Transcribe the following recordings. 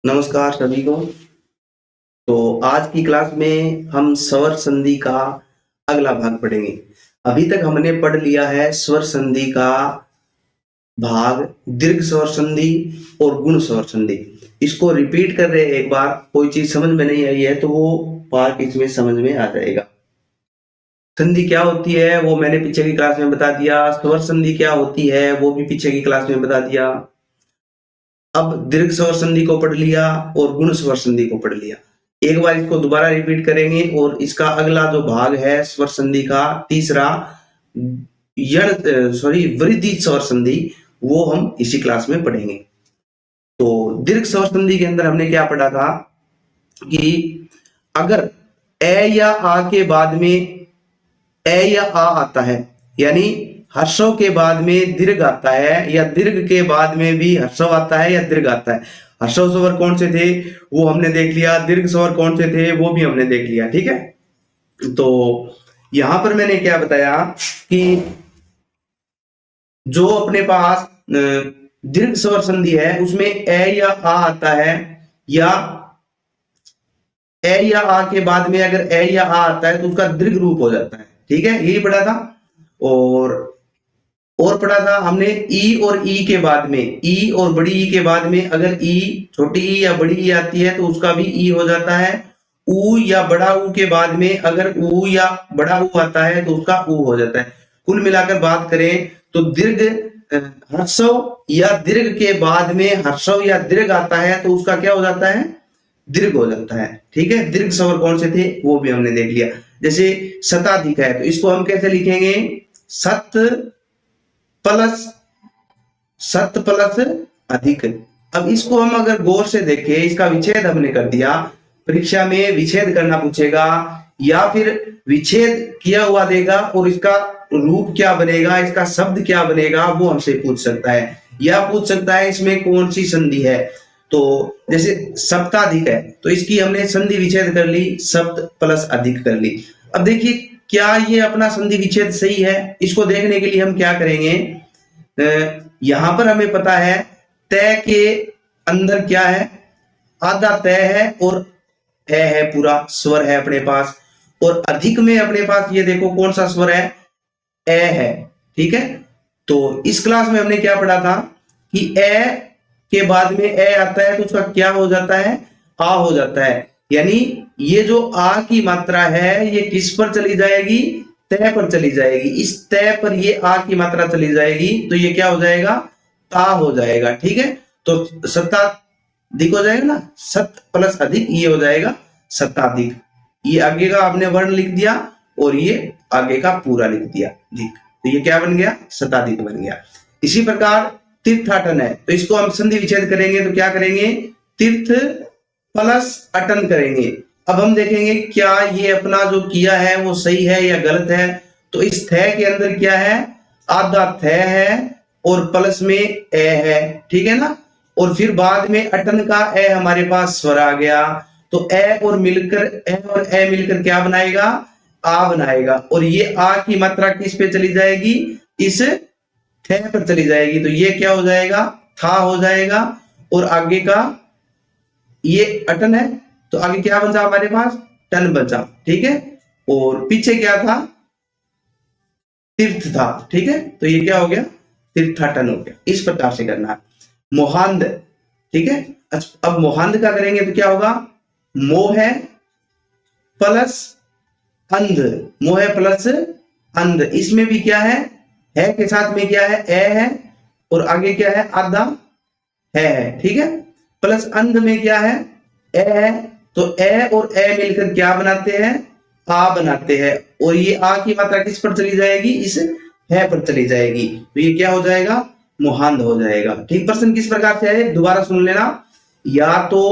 नमस्कार सभी को। तो आज की क्लास में हम स्वर संधि का अगला भाग पढ़ेंगे। अभी तक हमने पढ़ लिया है स्वर संधि का भाग दीर्घ स्वर संधि और गुण स्वर संधि। इसको रिपीट कर रहे एक बार, कोई चीज समझ में नहीं आई है तो वो पार्ट इसमें समझ में आ जाएगा। संधि क्या होती है वो मैंने पीछे की क्लास में बता दिया, स्वर संधि क्या होती है वो भी पीछे की क्लास में बता दिया। अब दीर्घ स्वर संधि को पढ़ लिया और गुण स्वर संधि को पढ़ लिया। एक बार इसको दोबारा रिपीट करेंगे और इसका अगला जो भाग है स्वर संधि का तीसरा वृद्धि स्वर संधि, वो हम इसी क्लास में पढ़ेंगे। तो दीर्घ स्वर संधि के अंदर हमने क्या पढ़ा था कि अगर ए या आ के बाद में ए या आ आता है, यानी हर्षों के बाद में दीर्घ आता है या दीर्घ के बाद में भी हर्षव आता है या दीर्घ आता है। हर्षव स्वर कौन से थे वो हमने देख लिया, दीर्घ स्वर कौन से थे वो भी हमने देख लिया। ठीक है, तो यहां पर मैंने क्या बताया कि जो अपने पास दीर्घ स्वर संधि है उसमें ए या आ आता है, या ए या आ के बाद में अगर ए या आ आता है तो उसका दीर्घ रूप हो जाता है। ठीक है, यही पढ़ा था। और पढ़ा था हमने ई और ई के बाद में, ई और बड़ी ई के बाद में अगर ई छोटी ई या बड़ी ई आती है तो उसका भी ई हो जाता है। ऊ या बड़ा ऊ के बाद में अगर ऊ या बड़ा ऊ आता है तो उसका ऊ हो जाता है। कुल मिलाकर बात करें तो दीर्घ हर्षव या दीर्घ के बाद में हर्षव या दीर्घ आता है तो उसका क्या हो जाता है, दीर्घ हो जाता है। ठीक है, दीर्घ स्वर कौन से थे वो भी हमने देख लिया। जैसे शताधिक है तो इसको हम कैसे लिखेंगे, सत प्लस अधिक। अब इसको हम अगर गौर से देखें, इसका विच्छेद हमने कर दिया, परीक्षा में विच्छेद करना पूछेगा या फिर विच्छेद किया हुआ देगा और इसका रूप क्या बनेगा, इसका शब्द क्या बनेगा वो हमसे पूछ सकता है, या पूछ सकता है इसमें कौन सी संधि है। तो जैसे सप्ताधिक है तो इसकी हमने संधि विच्छेद कर ली, सप्त प्लस अधिक कर ली। अब देखिए क्या ये अपना संधि विच्छेद सही है, इसको देखने के लिए हम क्या करेंगे, यहां पर हमें पता है तय के अंदर क्या है, आधा तय है और है पूरा स्वर है अपने पास, और अधिक में अपने पास ये देखो कौन सा स्वर है, ए है। ठीक है, तो इस क्लास में हमने क्या पढ़ा था कि ए के बाद में ए आता है तो उसका क्या हो जाता है, आ हो जाता है। यानी ये जो आ की मात्रा है ये किस पर चली जाएगी, तय पर चली जाएगी। इस तय पर ये आ की मात्रा चली जाएगी तो ये क्या हो जाएगा, ता हो जाएगा। ठीक है, तो शताधिक हो जाएगा ना, सत प्लस अधिक ये हो जाएगा शताधिक। ये आगे का आपने वर्ण लिख दिया और ये आगे का पूरा लिख दिया, तो ये क्या बन गया, शताधिक बन गया। इसी प्रकार तीर्थाटन है तो इसको हम संधि विच्छेद करेंगे तो क्या करेंगे, तीर्थ प्लस अटन करेंगे। अब हम देखेंगे क्या ये अपना जो किया है वो सही है या गलत है। तो इस थ के अंदर क्या है, आधा थ है और प्लस में ए है। ठीक है ना, और फिर बाद में अटन का ए हमारे पास स्वर आ गया तो ए और ए मिलकर क्या बनाएगा, आ बनाएगा। और ये आ की मात्रा किस पे चली जाएगी, इस थ पर चली जाएगी तो ये क्या हो जाएगा, था हो जाएगा। और आगे का ये अटन है तो आगे क्या बचा हमारे पास, टन बचा। ठीक है, और पीछे क्या था, तीर्थ था। ठीक है, तो ये क्या हो गया, तीर्थाटन हो गया। इस प्रकार से करना है। मोहांद, ठीक है, अब मोहांद का करेंगे तो क्या होगा, मोह प्लस अंध, मोह प्लस अंध। इसमें भी क्या है के साथ में क्या है, ए है और आगे क्या है, आधा है। ठीक है, प्लस अंध में क्या है, ए है तो ए और ए मिलकर क्या बनाते हैं, आ बनाते हैं। और ये आ की मात्रा किस पर चली जाएगी, इस है पर चली जाएगी तो ये क्या हो जाएगा, मोहांद हो जाएगा। ठीक, प्रश्न किस प्रकार से है दोबारा सुन लेना। या तो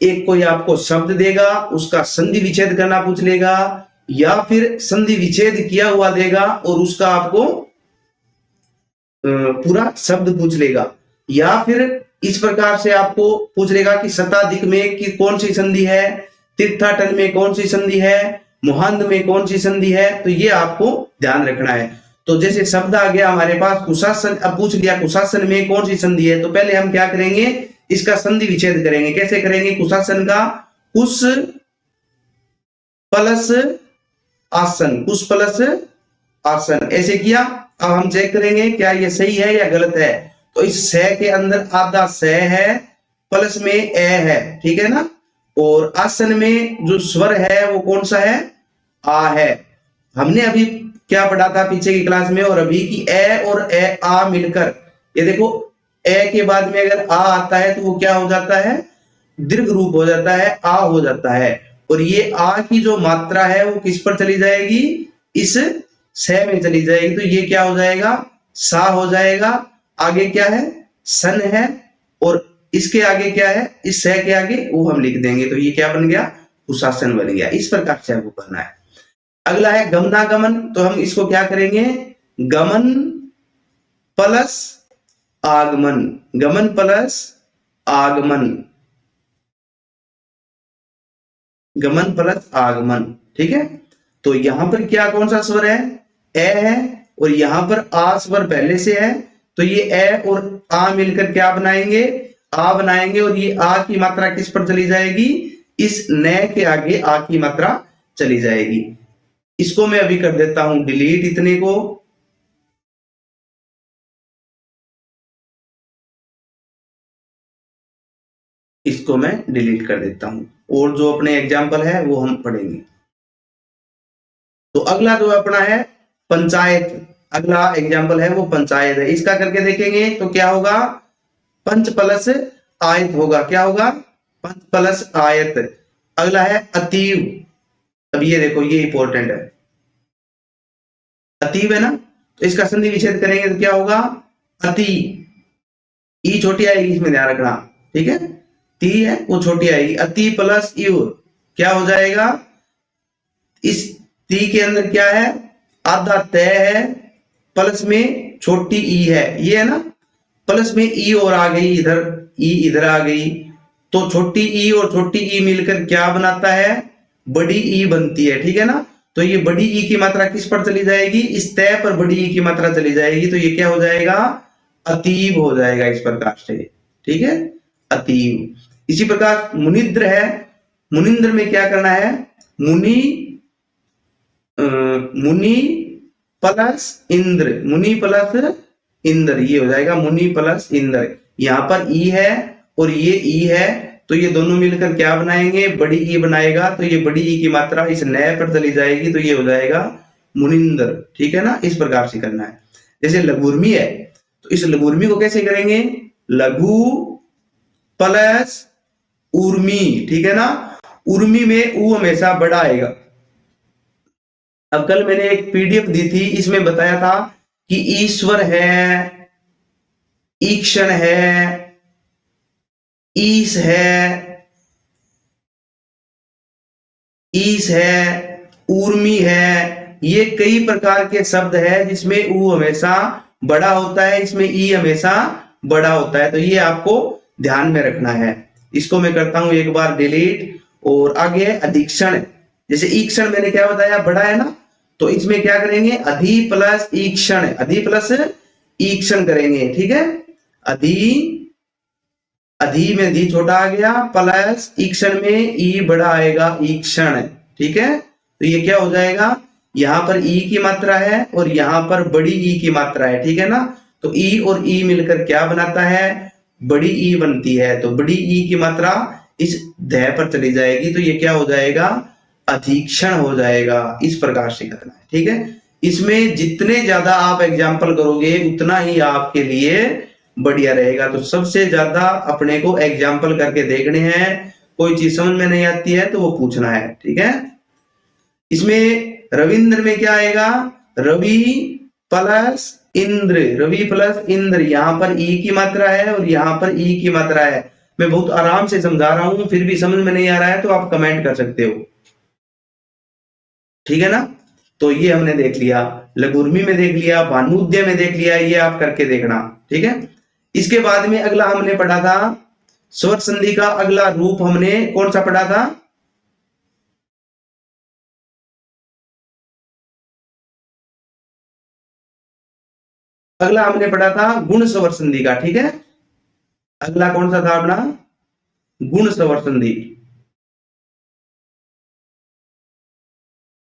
एक कोई आपको शब्द देगा उसका संधि विच्छेद करना पूछ लेगा, या फिर संधि विच्छेद किया हुआ देगा और उसका आपको पूरा शब्द पूछ लेगा, या फिर इस प्रकार से आपको पूछ लेगा कि शताधिक में कि कौन सी संधि है, तीर्थाटन में कौन सी संधि है, मोहांद में कौन सी संधि है। तो ये आपको ध्यान रखना है। तो जैसे शब्द आ गया हमारे पास कुशासन, अब पूछ लिया कुशासन में कौन सी संधि है तो पहले हम क्या करेंगे, इसका संधि विच्छेद करेंगे। कैसे करेंगे? कुशासन का कुश प्लस आसन, कुश प्लस आसन, ऐसे किया। अब हम चेक करेंगे क्या ये सही है या गलत है। तो इस स के अंदर आधा स है, प्लस में ए है, ठीक है ना। और आसन में जो स्वर है वो कौन सा है? आ है। हमने अभी क्या पढ़ा था पीछे की क्लास में और अभी की ए और ए आ मिलकर, ये देखो ए के बाद में अगर आ आता है तो वो क्या हो जाता है? दीर्घ रूप हो जाता है, आ हो जाता है। और ये आ की जो मात्रा है वो किस पर चली जाएगी? इस स में चली जाएगी। तो ये क्या हो जाएगा? सा हो जाएगा। आगे क्या है? सन है। और इसके आगे क्या है? इस स के आगे वो हम लिख देंगे। तो ये क्या बन गया? कुशासन बन गया। इस प्रकार से आपको करना है। अगला है गमनागमन। तो हम इसको क्या करेंगे? गमन प्लस आगमन, गमन प्लस आगमन, गमन प्लस आगमन, ठीक है। तो यहां पर क्या कौन सा स्वर है? ए है। और यहां पर आ स्वर पहले से है। तो ये ए और आ मिलकर क्या बनाएंगे? आ बनाएंगे। और ये आ की मात्रा किस पर चली जाएगी? इस न के आगे आ की मात्रा चली जाएगी। इसको मैं अभी कर देता हूं डिलीट, इतने को। इसको मैं डिलीट कर देता हूं और जो अपने एग्जाम्पल है वो हम पढ़ेंगे। तो अगला जो अपना है पंचायत, अगला एग्जाम्पल है वो पंचायत है। इसका करके देखेंगे तो क्या होगा? पंच प्लस आयत होगा। क्या होगा? पंच प्लस आयत। अगला है अतीव। अब ये देखो, ये इंपॉर्टेंट है। अतीव है ना, तो इसका संधि विच्छेद करेंगे तो क्या होगा? अति, ई छोटी आएगी, इसमें ध्यान रखना, ठीक है। ती है वो छोटी आएगी। अति प्लस यू क्या हो जाएगा? इस ती के अंदर क्या है? आधा तय है, प्लस में छोटी ई है, ये है ना। प्लस में ई और आ गई इधर, ई इधर आ गई। तो छोटी ई और छोटी ई मिलकर क्या बनाता है? बड़ी ई बनती है, ठीक है ना। तो ये बड़ी ई की मात्रा किस पर चली जाएगी? इस तय पर बड़ी ई की मात्रा चली जाएगी। तो ये क्या हो जाएगा? अतीब हो जाएगा इस प्रकार से, ठीक है। अतीब। इसी प्रकार मुनिद्र है। मुनिंद्र में क्या करना है? मुनि, मुनि प्लस इंद्र, मुनि प्लस इंद्र, ये हो जाएगा मुनि प्लस इंद्र। यहां पर ई है और ये ई है, तो ये दोनों मिलकर क्या बनाएंगे? बड़ी ई बनाएगा। तो ये बड़ी ई की मात्रा इस नए पर चली जाएगी। तो ये हो जाएगा मुनिंद्र, ठीक है ना। इस प्रकार से करना है। जैसे लघुर्मी है, तो इस लघुर्मी को कैसे करेंगे? लघु प्लस उर्मी, ठीक है ना। उर्मी में ऊ हमेशा बड़ा आएगा। अब कल मैंने एक पीडीएफ दी थी, इसमें बताया था कि ईश्वर है, ईक्षण है, ईश है, ईश है, ऊर्मी है, ये कई प्रकार के शब्द है जिसमें ऊ हमेशा बड़ा होता है, इसमें ई हमेशा बड़ा होता है। तो ये आपको ध्यान में रखना है। इसको मैं करता हूं एक बार डिलीट। और आगे अधिक्षण। जैसे ईक्षण मैंने क्या बताया? बड़ा है ना, तो इसमें क्या करेंगे? अधि प्लस ईक्षण, अधि प्लस ईक्षण करेंगे, ठीक है। अधि, अधि में धी छोटा आ गया, प्लस ईक्षण में ई बड़ा आएगा, ईक्षण, ठीक है। तो ये क्या हो जाएगा? यहां पर ई की मात्रा है और यहां पर बड़ी ई की मात्रा है, ठीक है ना। तो ई और ई मिलकर क्या बनाता है? बड़ी ई बनती है। तो बड़ी ई की मात्रा इस ध पर चली जाएगी। तो ये क्या हो जाएगा? अधीक्षण हो जाएगा। इस प्रकार से करना है, ठीक है। इसमें जितने ज्यादा आप एग्जाम्पल करोगे उतना ही आपके लिए बढ़िया रहेगा। तो सबसे ज्यादा अपने को एग्जाम्पल करके देखने हैं। कोई चीज समझ में नहीं आती है तो वो पूछना है, ठीक है। इसमें रविंद्र में क्या आएगा? Ravi plus Indra, Ravi plus Indra. यहां पर ई की मात्रा है और यहां पर ई की मात्रा है। मैं बहुत आराम से समझा रहा हूं, फिर भी समझ में नहीं आ रहा है तो आप कमेंट कर सकते हो, ठीक है ना। तो ये हमने देख लिया, लघुर्मी में देख लिया, भानुद्य में देख लिया, ये आप करके देखना, ठीक है। इसके बाद में अगला हमने पढ़ा था स्वर संधि का अगला रूप हमने कौन सा पढ़ा था? अगला हमने पढ़ा था गुण स्वर संधि का, ठीक है। अगला कौन सा था अपना, गुण स्वर संधि।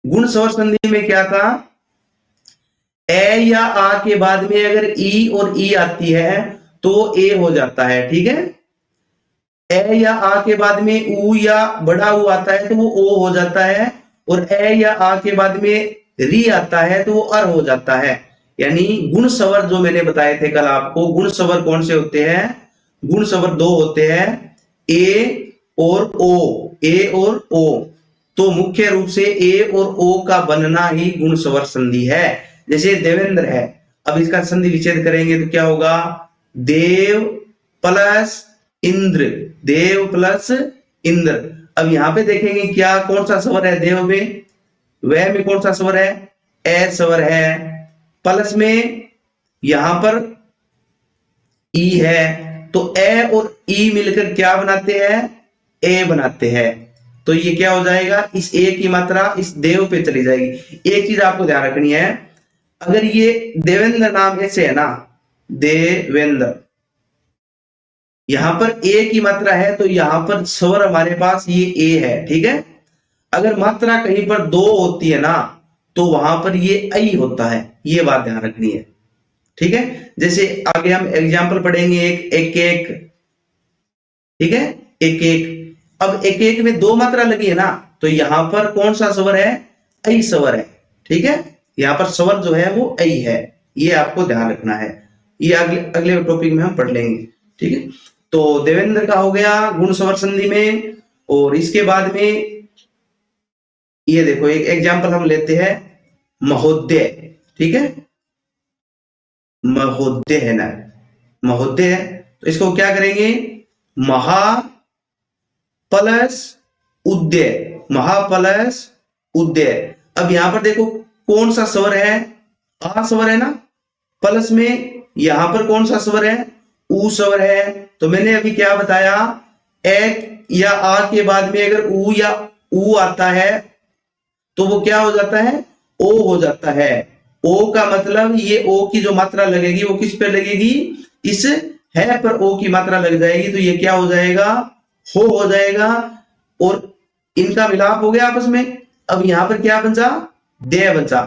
गुण स्वर संधि में क्या था, ए या आ के बाद में अगर ई और ई आती है तो ए हो जाता है, ठीक है। ए या आ के बाद में ऊ या बड़ा ऊ आता है तो वो ओ हो जाता है, और ए या आ के बाद में री आता है तो वो अर हो जाता है। यानी गुण स्वर जो मैंने बताए थे कल आपको, गुण स्वर कौन से होते हैं, गुण स्वर दो होते हैं, ए और ओ, ए और ओ। तो मुख्य रूप से ए और ओ का बनना ही गुण स्वर संधि है। जैसे देवेंद्र है, अब इसका संधि विच्छेद करेंगे तो क्या होगा, देव प्लस इंद्र, देव प्लस इंद्र। अब यहां पे देखेंगे क्या कौन सा स्वर है देव में, वह में कौन सा स्वर है, ए स्वर है, प्लस में यहां पर ई है, तो ए और ई मिलकर क्या बनाते हैं, ए बनाते हैं। तो ये क्या हो जाएगा, इस ए की मात्रा इस देव पे चली जाएगी। एक चीज आपको ध्यान रखनी है, अगर ये देवेंद्र नाम ऐसे है ना, देवेंद्र, यहां पर ए की मात्रा है तो यहां पर स्वर हमारे पास ये ए है, ठीक है। अगर मात्रा कहीं पर दो होती है ना तो वहां पर ये आई होता है, ये बात ध्यान रखनी है, ठीक है। जैसे आगे हम एग्जाम्पल पढ़ेंगे, एक एक एक, ठीक है, एक एक। अब एक एक में दो मात्रा लगी है ना तो यहां पर कौन सा स्वर है, ऐ स्वर है, ठीक है। यहां पर स्वर जो है वो ऐ है, ये आपको ध्यान रखना है, ये अगले अगले टॉपिक में हम पढ़ लेंगे, ठीक है। तो देवेंद्र का हो गया गुण स्वर संधि में। और इसके बाद में ये देखो एक एग्जाम्पल हम लेते हैं, महोदय, ठीक है, महोदय है ना, महोदय है तो इसको क्या करेंगे, महा प्लस उदय, महा प्लस उदय। अब यहां पर देखो कौन सा स्वर है, आ स्वर है ना, प्लस में यहां पर कौन सा स्वर है, ऊ स्वर है। तो मैंने अभी क्या बताया, एक या आ के बाद में अगर ऊ या ऊ आता है तो वो क्या हो जाता है, ओ हो जाता है। ओ का मतलब ये ओ की जो मात्रा लगेगी वो किस पे लगेगी, इस है पर ओ की मात्रा लग जाएगी तो ये क्या हो जाएगा, हो जाएगा। और इनका मिलाप हो गया आपस में। अब यहां पर क्या बचा, दे बचा,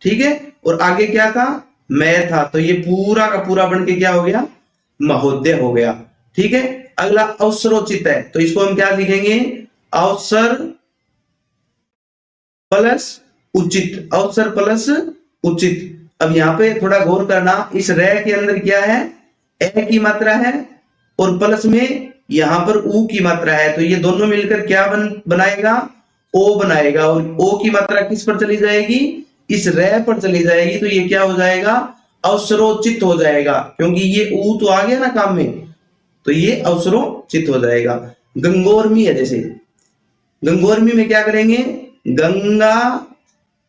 ठीक है। और आगे क्या था, मैं था, तो ये पूरा का पूरा बन के क्या हो गया, महोदय हो गया, ठीक है। अगला अवसरोचित है तो इसको हम क्या लिखेंगे, अवसर प्लस उचित, अवसर प्लस उचित। अब यहां पे थोड़ा गौर करना, इस रे के अंदर क्या है, ए की मात्रा है और प्लस में यहां पर ऊ की मात्रा है, तो ये दोनों मिलकर क्या बनाएगा, ओ बनाएगा। और ओ की मात्रा किस पर चली जाएगी, इस रे पर चली जाएगी, तो ये क्या हो जाएगा, अवसरोचित हो जाएगा, क्योंकि ये ऊ तो आ गया ना काम में, तो ये अवसरोचित हो जाएगा। गंगोर्मी है, जैसे गंगोर्मी में क्या करेंगे, गंगा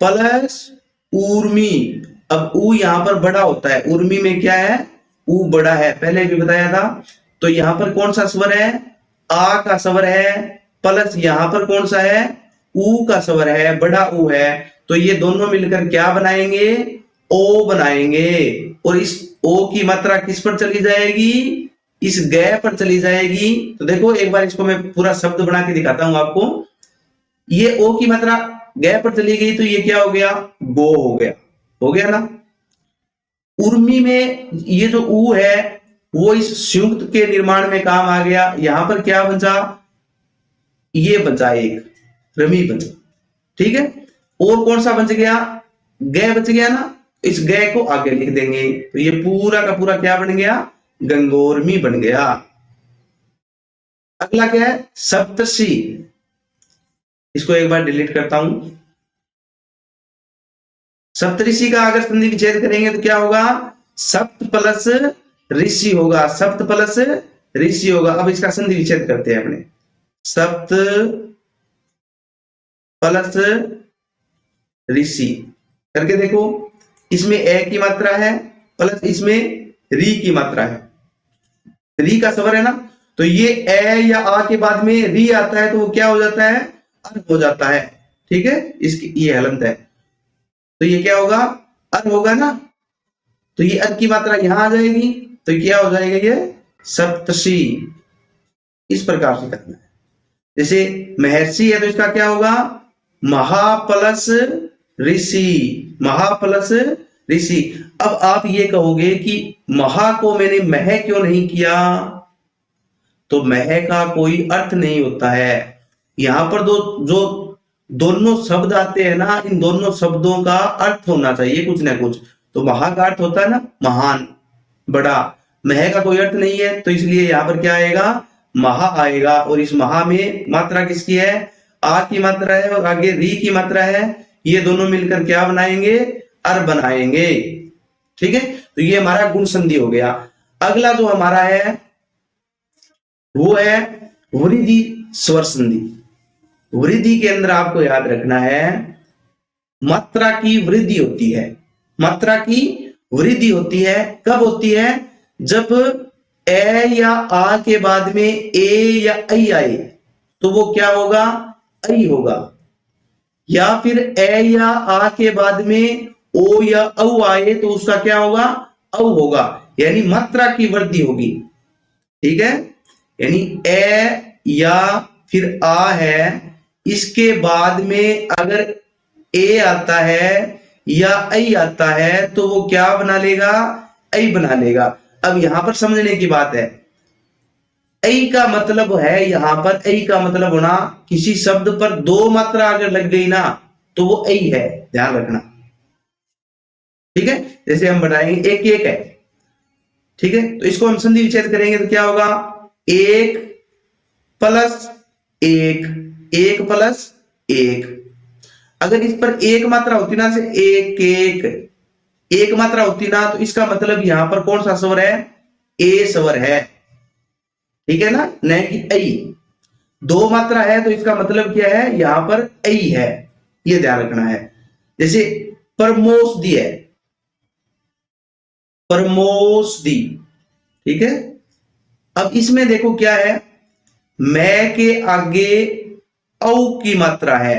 प्लस ऊर्मी। अब ऊ यहां पर बड़ा होता है, उर्मी में क्या है, ऊ बड़ा है, पहले भी बताया था। तो यहां पर कौन सा स्वर है, आ का स्वर है, प्लस यहां पर कौन सा है, ऊ का स्वर है, बड़ा ऊ है, तो ये दोनों मिलकर क्या बनाएंगे, ओ बनाएंगे। और इस ओ की मात्रा किस पर चली जाएगी, इस ग पर चली जाएगी। तो देखो एक बार इसको मैं पूरा शब्द बना के दिखाता हूं आपको, ये ओ की मात्रा ग पर चली गई तो ये क्या हो गया, गो हो गया ना। उर्मी में ये जो ऊ है वो इस संयुक्त के निर्माण में काम आ गया, यहां पर क्या बचा, ये बचा एक रमी बचा, ठीक है। और कौन सा बच गया, ग बच गया ना, इस ग को आगे लिख देंगे तो ये पूरा का पूरा क्या बन गया, गंगोर्मी बन गया। अगला क्या है, सप्तशी, इसको एक बार डिलीट करता हूं। सप्तऋषि का अगर संधि विच्छेद करेंगे तो क्या होगा, सप्त प्लस ऋषि होगा, सप्त प्लस ऋषि होगा। अब इसका संधि विच्छेद करते हैं अपने, सप्त प्लस ऋषि करके देखो, इसमें ए की मात्रा है प्लस इसमें री की मात्रा है, री का स्वर है ना, तो ये ए या आ के बाद में री आता है तो वो क्या हो जाता है, अर हो जाता है, ठीक है। इसकी ये हलंत है तो ये क्या होगा, अर होगा ना, तो ये अर की मात्रा यहां आ जाएगी तो क्या हो जाएगा, ये सप्तषि, इस प्रकार से करना है। जैसे महर्षि है तो इसका क्या होगा, महा प्लस ऋषि, महा प्लस ऋषि। अब आप ये कहोगे कि महा को मैंने मह क्यों नहीं किया, तो मह का कोई अर्थ नहीं होता है। यहां पर जो दोनों शब्द आते हैं ना, इन दोनों शब्दों का अर्थ होना चाहिए कुछ ना कुछ। तो महा का अर्थ होता है ना महान, बड़ा, मह का कोई अर्थ नहीं है, तो इसलिए यहां पर क्या आएगा, महा आएगा। और इस महा में मात्रा किसकी है, आ की मात्रा है और आगे री की मात्रा है, ये दोनों मिलकर क्या बनाएंगे, अर बनाएंगे। ठीक है, तो ये हमारा गुण संधि हो गया। अगला जो हमारा है वो है वृद्धि स्वर संधि। वृद्धि के अंदर आपको याद रखना है मात्रा की वृद्धि होती है, मात्रा की वृद्धि होती है। कब होती है, जब ए या आ के बाद में ए या ऐ आए तो वो क्या होगा, ऐ होगा। या फिर ए या आ के बाद में ओ या औ आए तो उसका क्या होगा, औ होगा, यानी मात्रा की वृद्धि होगी। ठीक है, यानी ए या फिर आ है, इसके बाद में अगर ए आता है या ऐ आता है तो वो क्या बना लेगा, ऐ बना लेगा। अब यहां पर समझने की बात है, ऐ का मतलब है, यहां पर ऐ का मतलब होना, किसी शब्द पर दो मात्रा अगर लग गई ना तो वो ऐ है, ध्यान रखना। ठीक है, जैसे हम बताएंगे एक एक है, ठीक है, तो इसको हम संधि विच्छेद करेंगे तो क्या होगा, एक प्लस एक, एक प्लस एक। अगर इस पर एक मात्रा होती ना, से एक एक, एक मात्रा होती ना, तो इसका मतलब यहां पर कौन सा स्वर है, ए स्वर है। ठीक है ना, न कि ऐ। दो मात्रा है तो इसका मतलब क्या है, यहां पर ऐ है, ये ध्यान रखना है। जैसे परमोषधि है, परमोषधि, ठीक है। अब इसमें देखो क्या है, मैं के आगे औ की मात्रा है।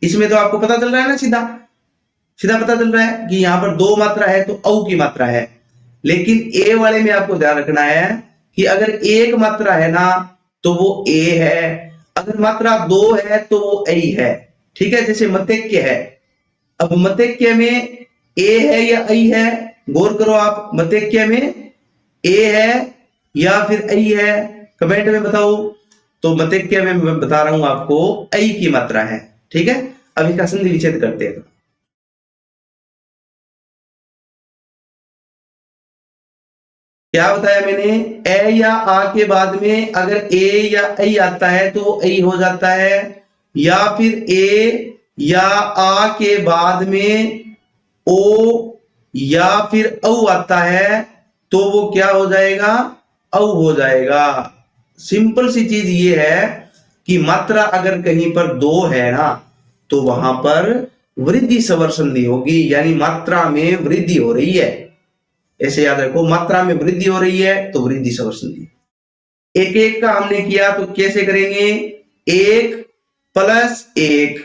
इसमें तो आपको पता चल रहा है ना, सीधा सीधा पता चल रहा है कि यहां पर दो मात्रा है तो औ की मात्रा है। लेकिन ए वाले में आपको ध्यान रखना है कि अगर एक मात्रा है ना तो वो ए है, अगर मात्रा दो है तो वो ऐ है। ठीक है, जैसे मतैक्य है, अब मतैक्य में ए है या ऐ है, गौर करो आप, मतैक्य में ए है या फिर ऐ है, कमेंट में बताओ। तो मतैक्य में मैं बता रहा हूं आपको ऐ की मात्रा है। ठीक है, अब इसका संधि विच्छेद करते हैं। क्या बताया मैंने, ए या आ के बाद में अगर ए या ऐ आता है तो वो ऐ हो जाता है, या फिर ए या आ के बाद में ओ या फिर औ आता है तो वो क्या हो जाएगा, औ हो जाएगा। सिंपल सी चीज ये है कि मात्रा अगर कहीं पर दो है ना तो वहां पर वृद्धि स्वर संधि होगी, यानी मात्रा में वृद्धि हो रही है। ऐसे याद रखो, मात्रा में वृद्धि हो रही है तो वृद्धि स्वर संधि। एक एक का हमने किया तो कैसे करेंगे, एक प्लस एक,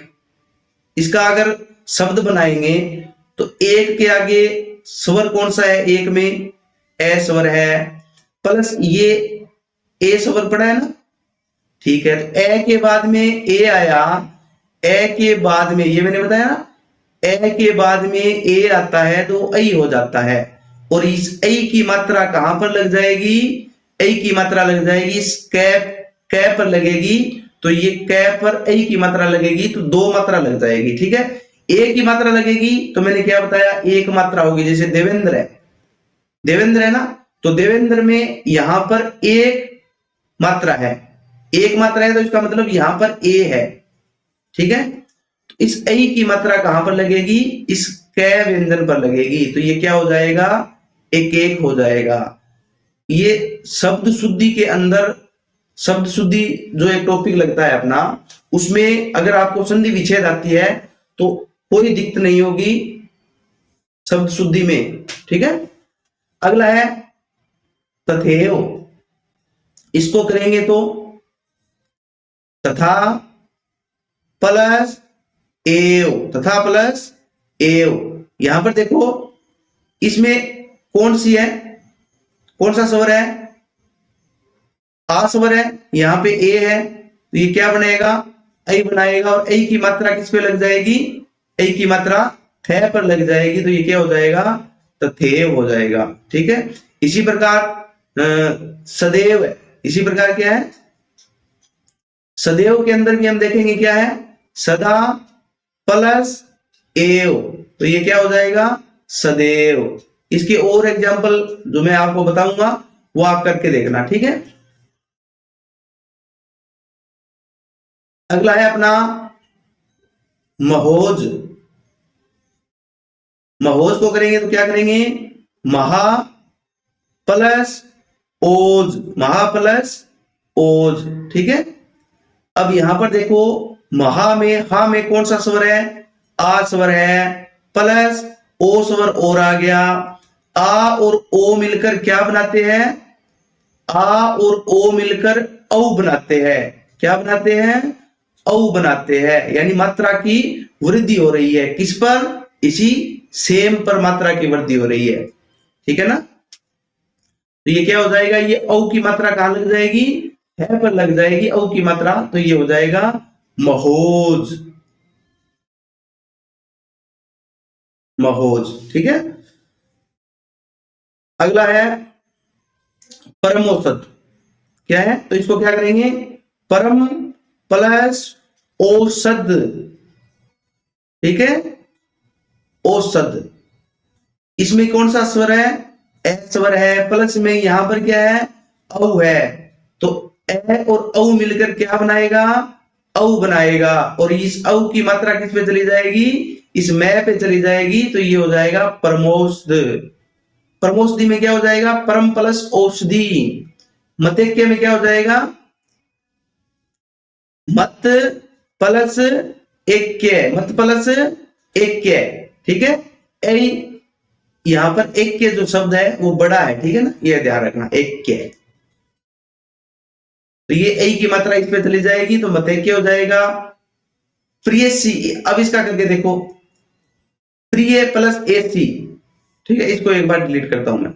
इसका अगर शब्द बनाएंगे तो एक के आगे स्वर कौन सा है, एक में ए स्वर है, प्लस ये ए स्वर पड़ा है ना। ठीक है, तो ए के बाद में ए आया, ए के बाद में ये मैंने बताया ना, ए के बाद में ए आता है तो ऐ हो जाता है। और इस ऐ की मात्रा कहां पर लग जाएगी, ऐ की मात्रा लग जाएगी इस कैप, कै पर लगेगी, तो ये कै पर ऐ की मात्रा लगेगी तो दो मात्रा लग जाएगी। ठीक है, ए की मात्रा लगेगी तो मैंने क्या बताया, एक मात्रा होगी। जैसे देवेंद्र है, देवेंद्र है ना, तो देवेंद्र में यहां पर एक मात्रा है, एक मात्रा है तो इसका मतलब यहां पर ए है। ठीक है, तो इस ऐ की मात्रा कहां पर लगेगी, इस कै व्यंजन पर लगेगी, तो ये क्या हो जाएगा, एक एक हो जाएगा। ये शब्द शुद्धि के अंदर, शब्द शुद्धि जो एक टॉपिक लगता है अपना, उसमें अगर आपको संधि विच्छेद आती है तो कोई दिक्कत नहीं होगी शब्द शुद्धि में। ठीक है, अगला है तथेव, इसको करेंगे तो तथा प्लस एव, तथा प्लस एव। यहां पर देखो इसमें कौन सी है, कौन सा स्वर है, आ स्वर है, यहाँ पे ए है, तो ये क्या बनेगा, ऐ बनाएगा, और ऐ की मात्रा किस पे लग जाएगी, ऐ की मात्रा थे पर लग जाएगी, तो ये क्या हो जाएगा, तथेव हो जाएगा। ठीक है। इसी प्रकार सदैव है, इसी प्रकार क्या है, सदैव के अंदर भी हम देखेंगे क्या है, सदा प्लस एव, तो ये क्या हो जाएगा, सदैव। इसके और एग्जाम्पल जो मैं आपको बताऊंगा वो आप करके देखना। ठीक है। अगला है अपना महोज। महोज को करेंगे तो क्या करेंगे, महा प्लस ओज, महा प्लस ओज। ठीक है। अब यहां पर देखो, महा में, हा में कौन सा स्वर है, आ स्वर है, प्लस ओ स्वर और आ गया। आ और ओ मिलकर क्या बनाते हैं, आ और ओ मिलकर औ बनाते हैं। क्या बनाते हैं, औ बनाते हैं, यानी मात्रा की वृद्धि हो रही है, किस पर, इसी सेम पर मात्रा की वृद्धि हो रही है। ठीक है ना। तो ये क्या हो जाएगा, ये औ की मात्रा कहां लग जाएगी, है पर लग जाएगी औ की मात्रा, तो ये हो जाएगा महोज, महोज। ठीक है। अगला है परमोषध। क्या है, तो इसको क्या करेंगे, परम प्लस औषध। ठीक है, औषध। इसमें कौन सा स्वर है, ए स्वर है, प्लस में यहां पर क्या है, औ है, तो ए और औ मिलकर क्या बनाएगा, औ बनाएगा, और इस औ की मात्रा किस पे चली जाएगी, इस मैं पे चली जाएगी, तो ये हो जाएगा परमोषध। परमोषधि में क्या हो जाएगा, परम प्लस औषधि। मतेक्य में क्या हो जाएगा, मत प्लस एक्य, मत प्लस एक्य। ठीक है। ऐ यहां पर एक के जो शब्द है वो बड़ा है, ठीक है ना, ये ध्यान रखना, एक के, तो ये ऐ की मात्रा इस पे चली जाएगी, तो मतेक्य हो जाएगा। प्रियसी, अब इसका करके देखो, प्रिय प्लस एसी। ठीक है, इसको एक बार डिलीट करता हूं मैं।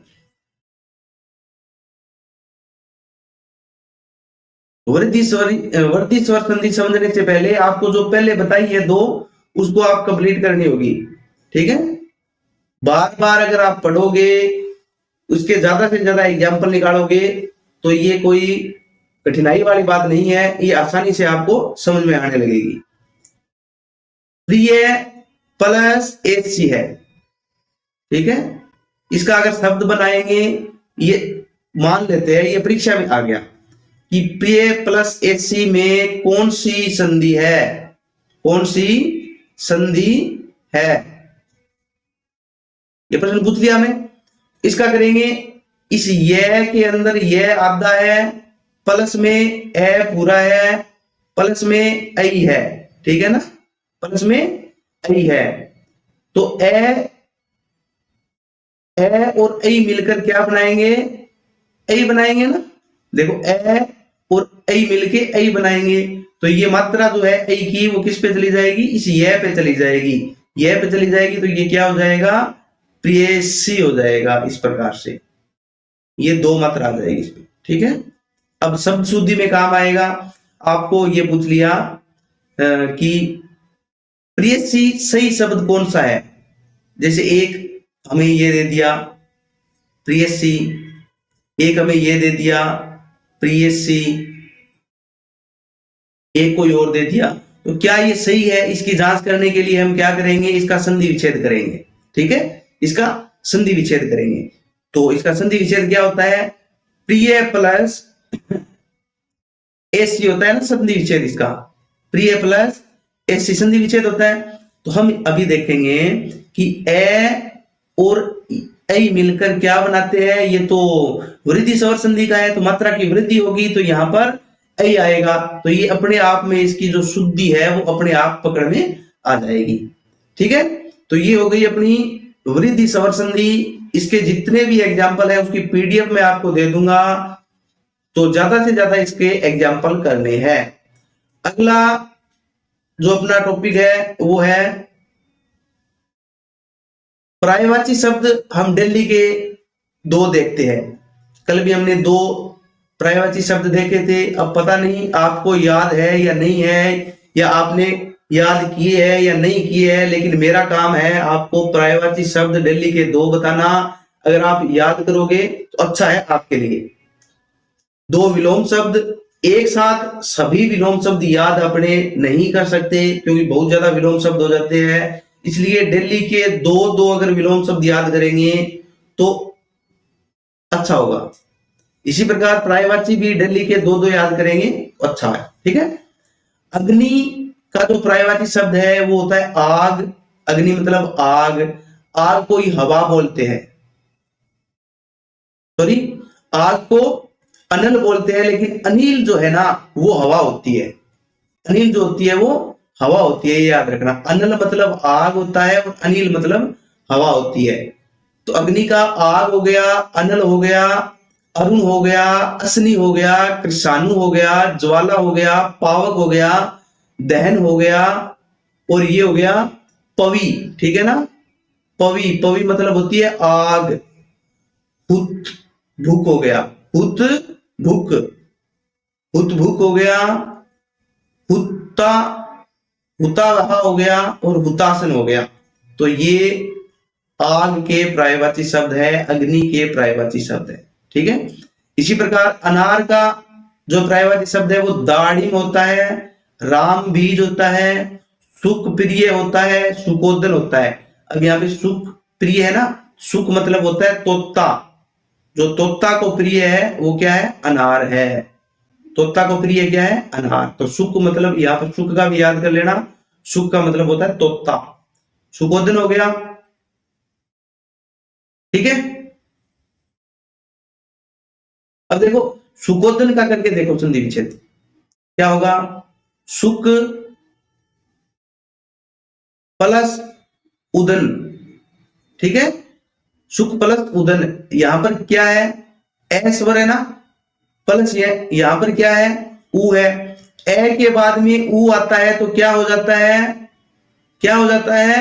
वृद्धि स्वर संधि समझने से पहले आपको जो पहले बताई है दो, उसको आप कंप्लीट करनी होगी। ठीक है। बार बार अगर आप पढ़ोगे, उसके ज्यादा से ज्यादा एग्जाम्पल निकालोगे, तो ये कोई कठिनाई वाली बात नहीं है, ये आसानी से आपको समझ में आने लगेगी। प्रिय प्लस एसी है। ठीक है। इसका अगर शब्द बनाएंगे, ये मान लेते हैं ये परीक्षा में आ गया कि प्रिय प्लस एसी में कौन सी संधि है, कौन सी संधि है, ये प्रश्न पूछ लिया हमें। इसका करेंगे, इस ये के अंदर ये आधा है, प्लस में ए पूरा है, प्लस में ऐ है। ठीक है ना, प्लस में ऐ है, तो ए और ऐ मिलकर क्या बनाएंगे, ऐ बनाएंगे ना। देखो ए और ऐ मिलके ऐ बनाएंगे, तो ये मात्रा जो है ऐ की वो किस पे चली जाएगी, इस ये पे चली जाएगी, ये पे चली जाएगी, तो ये क्या हो जाएगा, प्रियसी हो जाएगा। इस प्रकार से ये दो मात्रा आ जाएगी इसमें। ठीक है। अब शब्द शुद्धि में काम आएगा, आपको ये पूछ लिया कि प्रियसी सही शब्द कौन सा है, जैसे एक हमें ये दे दिया प्रियसी, एक हमें ये दे दिया प्रियसी, एक कोई और दे दिया, तो क्या ये सही है, इसकी जांच करने के लिए हम क्या करेंगे, इसका संधि विच्छेद करेंगे। ठीक है, इसका संधि विच्छेद करेंगे। तो इसका संधि विच्छेद क्या होता है, प्रिय प्लस एसी होता है ना संधि विच्छेद इसका, प्रिय प्लस एसी संधि विच्छेद होता है। तो हम अभी देखेंगे कि ए और ऐ मिलकर क्या बनाते हैं, ये तो वृद्धि स्वर संधि का है, तो मात्रा की वृद्धि होगी, तो यहां पर ऐ आएगा, तो ये अपने आप में इसकी जो शुद्धि है वो अपने आप पकड़ में आ जाएगी। ठीक है। तो ये हो गई अपनी वृद्धि स्वर संधि। इसके जितने भी एग्जाम्पल है उसकी पीडीएफ में आपको दे दूंगा, तो ज्यादा से ज्यादा इसके एग्जाम्पल करने हैं। अगला जो अपना टॉपिक है वो है पर्यायवाची शब्द। हम दिल्ली के दो देखते हैं, कल भी हमने दो पर्यायवाची शब्द देखे थे। अब पता नहीं आपको याद है या नहीं है, या आपने याद किए है या नहीं किए है, लेकिन मेरा काम है आपको पर्यायवाची शब्द दिल्ली के 2 बताना। अगर आप याद करोगे तो अच्छा है आपके लिए। 2 विलोम शब्द, एक साथ सभी विलोम शब्द याद अपने नहीं कर सकते क्योंकि बहुत ज्यादा विलोम शब्द हो जाते हैं, इसलिए दिल्ली के 2 अगर विलोम शब्द याद करेंगे तो अच्छा होगा। इसी प्रकार पर्यायवाची भी दिल्ली के 2 याद करेंगे तो अच्छा है, ठीक है। अग्नि का जो पर्यायवाची शब्द है वो होता है आग। अग्नि मतलब आग, आग को ही हवा बोलते हैं, सॉरी आग को अनल बोलते हैं, लेकिन अनिल जो है ना वो हवा होती है। अनिल जो होती है वो हवा होती है, ये याद रखना। अनल मतलब आग होता है और अनिल मतलब हवा होती है। तो अग्नि का आग हो गया, अनल हो गया, अरुण हो गया, अश्नि हो गया, कृषाणु हो गया, ज्वाला हो गया, पावक हो गया, दहन हो गया, और ये हो गया पवी, ठीक है ना। पवी, पवी मतलब होती है आग। हुत भूक हो गया, हुत भूक, हुत भूक हो गया, हुत्ता हुतावहा हो गया और हुतासन हो गया। तो ये आग के पर्यायवाची शब्द है, अग्नि के पर्यायवाची शब्द है, ठीक है। इसी प्रकार अनार का जो पर्यायवाची शब्द है वो दाढ़िम होता है, राम बीज होता है, सुख प्रिय होता है, सुकोदन होता है। अब यहाँ पे सुख प्रिय है ना, सुख मतलब होता है तोता, जो तोता को प्रिय है वो क्या है, अनार है। तोता को प्रिय क्या है, अनार। तो सुख मतलब यहाँ पर सुख का भी याद कर लेना, सुख का मतलब होता है तोता। सुकोदन हो गया, ठीक है। अब देखो सुकोदन का करके देखो संधि विच्छेद क्या होगा। सुक प्लस उदन, ठीक है। सुक प्लस उदन, यहां पर क्या है, ए स्वर है ना, प्लस ये यहां पर क्या है, ऊ है। ए के बाद में ऊ आता है तो क्या हो जाता है, क्या हो जाता है,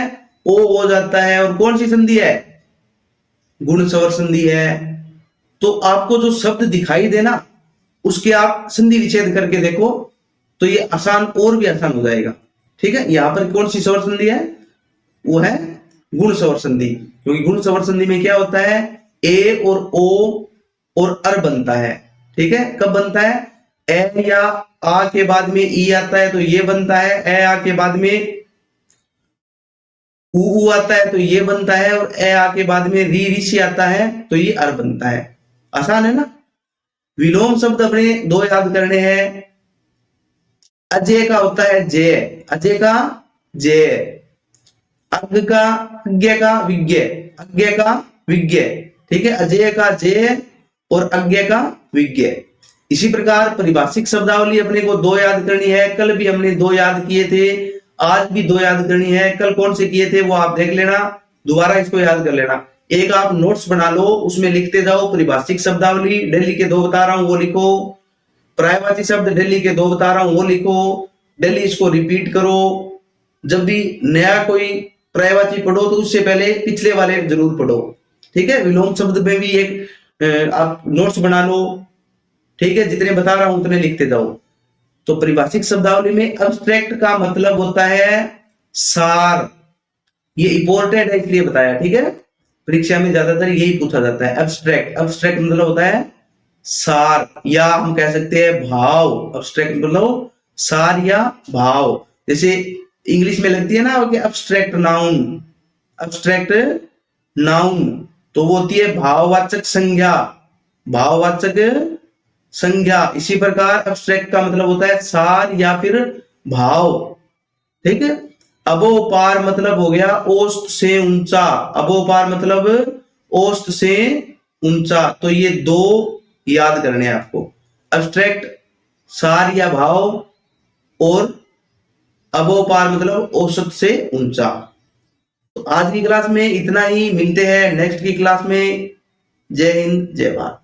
ओ हो जाता है। और कौन सी संधि है, गुण स्वर संधि है। तो आपको जो शब्द दिखाई देना उसके आप संधि विच्छेद करके देखो तो ये आसान और भी आसान हो जाएगा, ठीक है। यहां पर कौन सी स्वर संधि है, वो है गुण स्वर संधि, क्योंकि गुण स्वर संधि में क्या होता है, ए और ओ और अर बनता है, ठीक है। कब बनता है, ए या आ के बाद में ई आता है तो ये बनता है, ए आ के बाद में ऊ आता है तो ये बनता है, और ए आ के बाद में री ऋषि आता है तो ये अर बनता है। आसान है ना। विलोम शब्द अपने 2 याद करने हैं। अजय का होता है जय, अजय का जय। अज्ञ का अज्ञ का विज्ञ, अज्ञ का विज्ञ, ठीक है। अजय का जय और अज्ञ का विज्ञ। इसी प्रकार परिभाषिक शब्दावली अपने को 2 याद करनी है। कल भी हमने 2 याद किए थे, आज भी 2 याद करनी है। कल कौन से किए थे वो आप देख लेना, दोबारा इसको याद कर लेना। एक आप नोट्स बना लो, उसमें लिखते जाओ परिभाषिक शब्दावली दिल्ली के 2 बता रहा हूं वो लिखो, पर्यायवाची शब्द दिल्ली के 2 बता रहा हूं वो लिखो, दिल्ली इसको रिपीट करो। जब भी नया कोई पर्यायवाची पढ़ो तो उससे पहले पिछले वाले जरूर पढ़ो, ठीक है। विलोम शब्द में भी एक आप नोट्स बना लो, ठीक है। जितने बता रहा हूं उतने लिखते जाओ। तो परिभाषिक शब्दावली में अब्स्ट्रैक्ट का मतलब होता है सार, ये इंपॉर्टेंट है इसलिए बताया, ठीक है। परीक्षा में ज्यादातर यही पूछा जाता है। अब्स्ट्रैक्ट, अब्स्ट्रैक्ट मतलब होता है सार, या हम कह सकते हैं भाव। अब्स्ट्रैक्ट मतलब सार या भाव। जैसे इंग्लिश में लगती है ना कि अब्स्ट्रैक्ट नाउन, अब्स्ट्रैक्ट नाउन तो वो होती है भाववाचक संज्ञा, भाववाचक संज्ञा। इसी प्रकार अब्स्ट्रैक्ट का मतलब होता है सार या फिर भाव, ठीक है। अबोपार मतलब हो गया औसत से ऊंचा, अबोपार मतलब औसत से ऊंचा। तो ये 2 याद करने हैं आपको, अब्स्ट्रैक्ट सार या भाव, और अबोपार मतलब औसत से ऊंचा। तो आज की क्लास में इतना ही, मिलते हैं नेक्स्ट की क्लास में। जय हिंद, जय भारत।